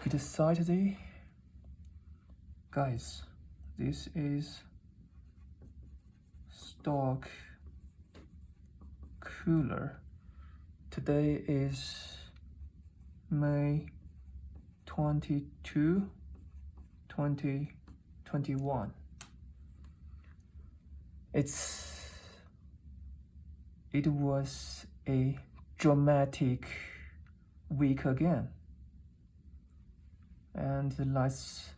precisely, guys, this is stock cooler. Today is May 22, 2021. It was a dramatic week again. And let's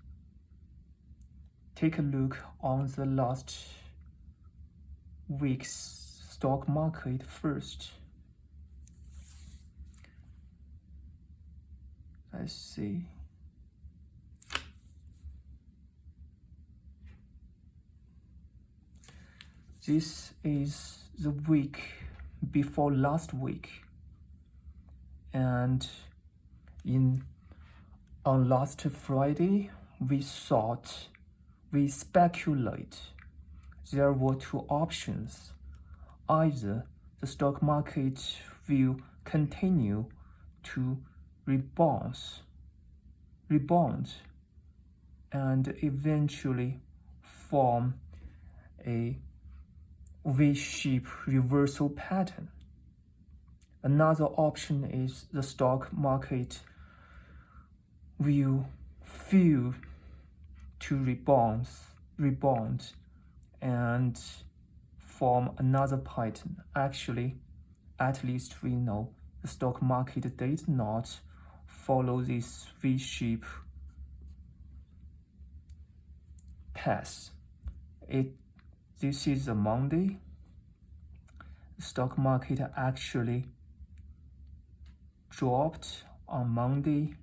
take a look on the last week's stock market first. Let's see. This is the week before last week, and on last Friday we speculate there were two options. Either the stock market will continue to rebound and eventually form a V-shaped reversal pattern. Another option is the stock market will fail to rebound and form another pattern. Actually, at least we know the stock market did not follow this V-shaped path. This is a Monday. The stock market actually dropped on Monday,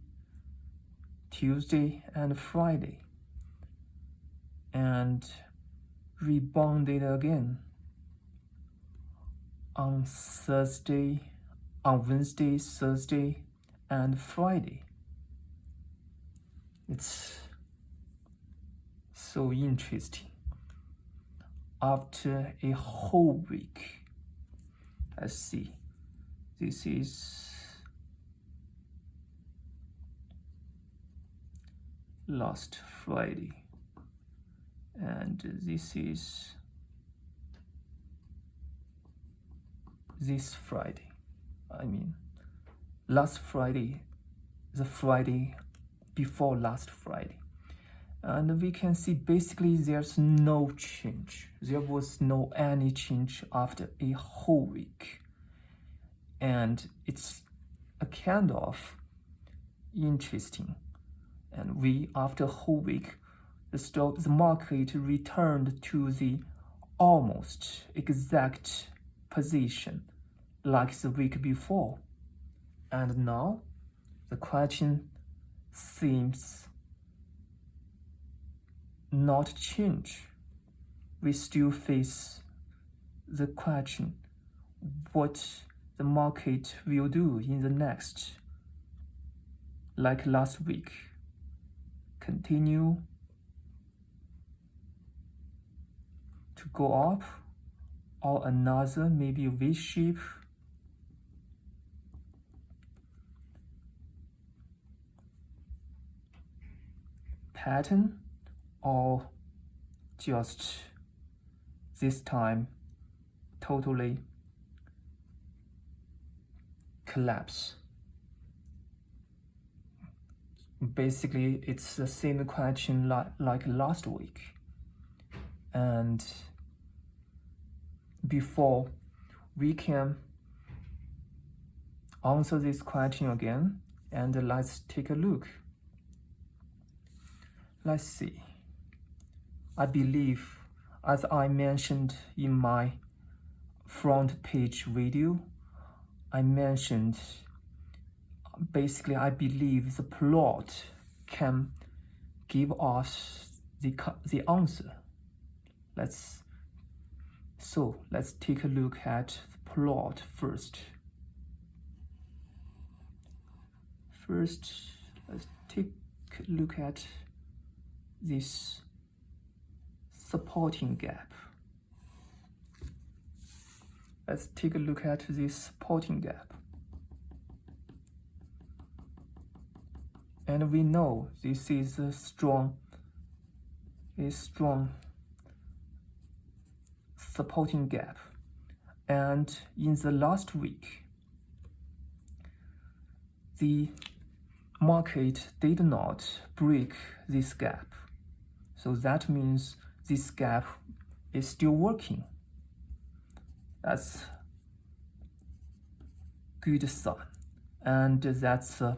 Tuesday, and Friday, and rebounded again on Wednesday, Thursday, and Friday. It's so interesting. After a whole week, let's see, this is last Friday, and this is this Friday. Last Friday, the Friday before last Friday. And we can see basically there's no change. There was no any change after a whole week. And it's a kind of interesting. And after a whole week, the market returned to the almost exact position like the week before. And now the question seems not change. We still face the question what the market will do in the next, like last week, continue to go up, or another maybe V-shape pattern, or just this time totally collapse. Basically, it's the same question like last week. And before we can answer this question again, and let's take a look. Let's see. I believe, as I mentioned in my front page video, I mentioned basically I believe the plot can give us the answer. Let's take a look at the plot first. Let's take a look at this supporting gap. Let's take a look at this supporting gap. and we know this is a strong supporting gap. And in the last week, the market did not break this gap. So that means this gap is still working. That's good sign. And that's a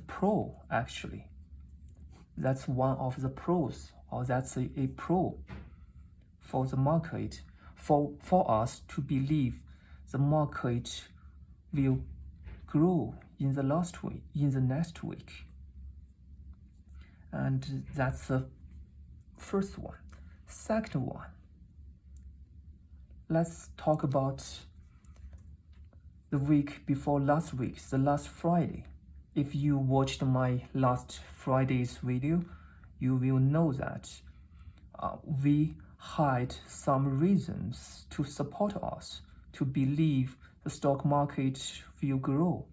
pro actually. That's one of the pros, or that's a pro for the market, for us to believe the market will grow in the next week. And that's the first one. Second one, let's talk about the week before last week, the last Friday. If you watched my last Friday's video, you will know that we had some reasons to support us to believe the stock market will grow.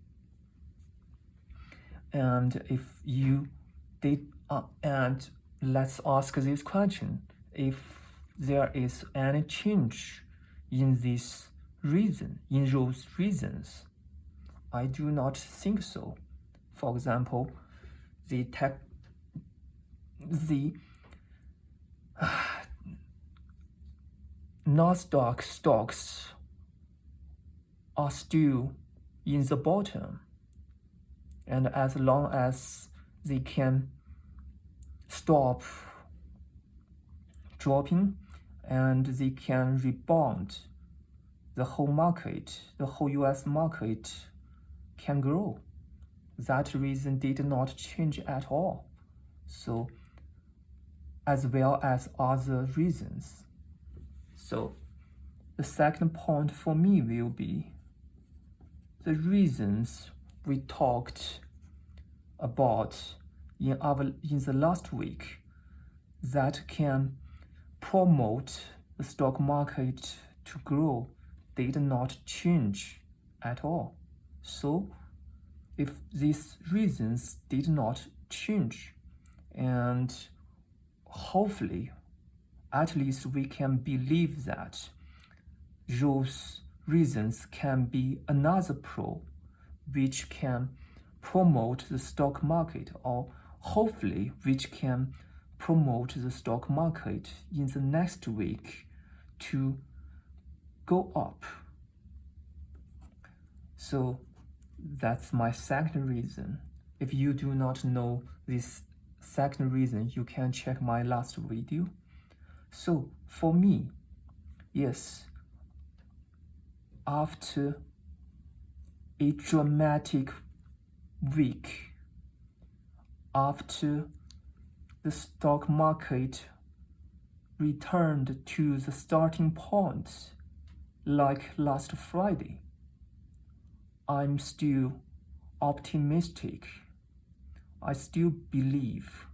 And if you did, and let's ask this question: if there is any change in those reasons, I do not think so. For example, the Nasdaq stocks are still in the bottom, and as long as they can stop dropping and they can rebound, the whole US market can grow. That reason did not change at all. So, as well as other reasons. So, the second point for me will be the reasons we talked about in the last week that can promote the stock market to grow did not change at all. So, if these reasons did not change, and hopefully at least we can believe that those reasons can be another pro which can promote the stock market, or hopefully which can promote the stock market in the next week to go up. So that's my second reason. If you do not know this second reason, you can check my last video. So for me, yes, after a dramatic week, after the stock market returned to the starting point like last Friday, I'm still optimistic. I still believe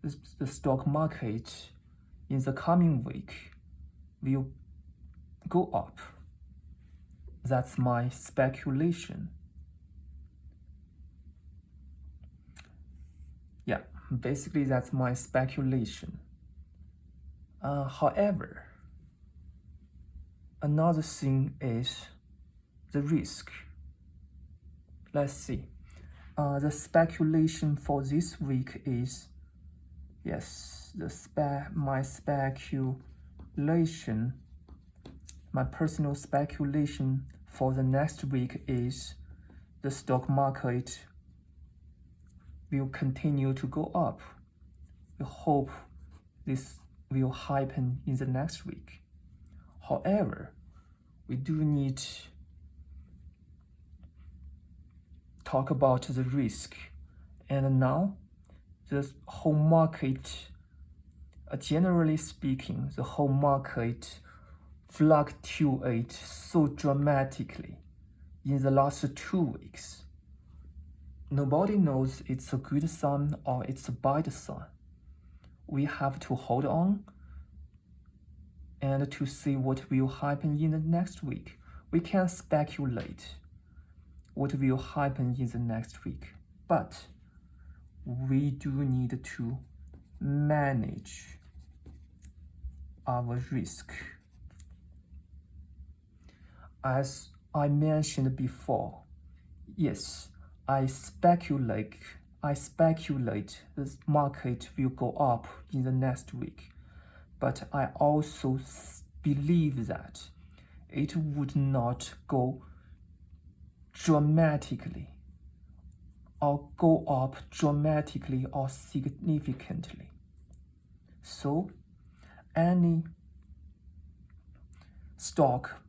the stock market in the coming week will go up. That's my speculation. Yeah, basically that's my speculation. However, another thing is the risk. Let's see. The speculation for this week is, yes, my personal speculation for the next week is the stock market will continue to go up. We hope this will happen in the next week. However, we do need talk about the risk. And now, the whole market, generally speaking, the whole market fluctuates so dramatically in the last 2 weeks. Nobody knows it's a good sign or it's a bad sign. We have to hold on and to see what will happen in the next week. We can speculate. what will happen in the next week, but we do need to manage our risk. As I mentioned before, yes, I speculate the market will go up in the next week, but I also believe that it would not go dramatically or go up dramatically or significantly. So any stock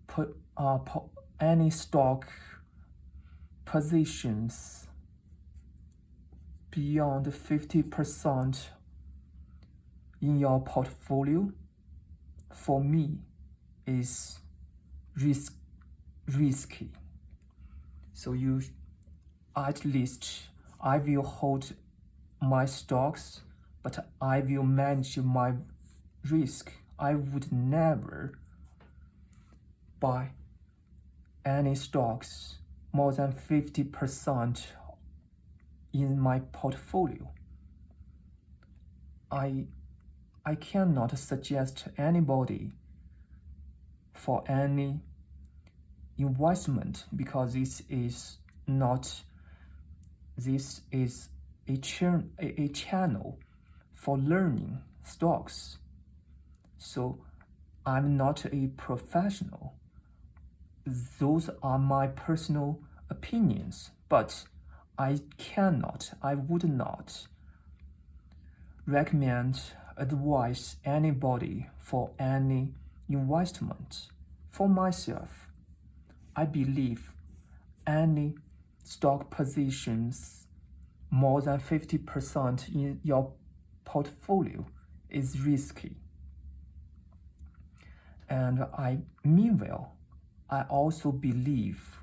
positions beyond 50% in your portfolio, for me, is risky. So at least I will hold my stocks, but I will manage my risk. I would never buy any stocks more than 50% in my portfolio. I cannot suggest anybody for any investment because this is a channel for learning stocks. So I'm not a professional. Those are my personal opinions, but I would not recommend, advise anybody for any investment. For myself, I believe any stock positions more than 50% in your portfolio is risky. And meanwhile, I also believe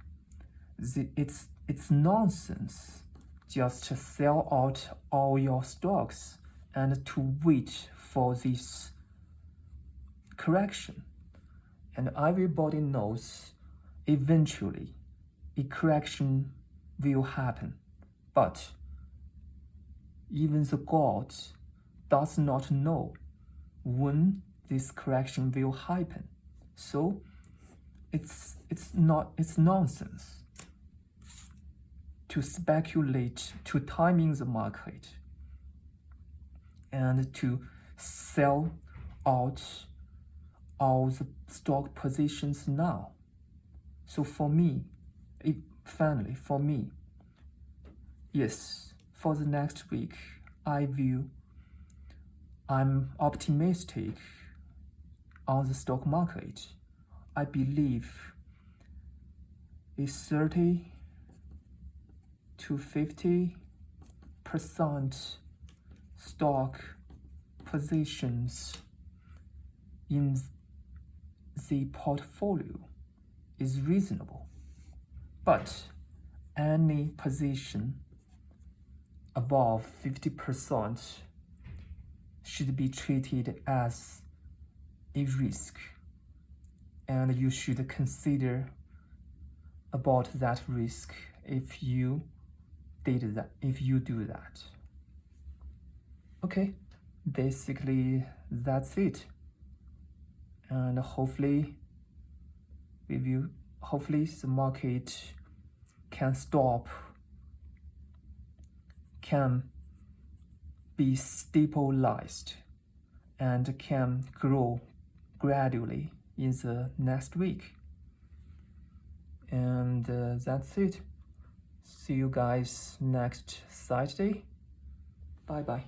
it's nonsense just to sell out all your stocks and to wait for this correction. And everybody knows eventually a correction will happen. But even the God does not know when this correction will happen. So it's nonsense to speculate, to timing the market, and to sell out all the stock positions now. So for me, yes, for the next week, I'm optimistic on the stock market. I believe a 30 to 50% stock positions in the portfolio is reasonable, but any position above 50% should be treated as a risk, and you should consider about that risk if you do that. Okay, basically that's it, and hopefully the market can be stabilized and can grow gradually in the next week. And that's it. See you guys next Saturday. Bye bye.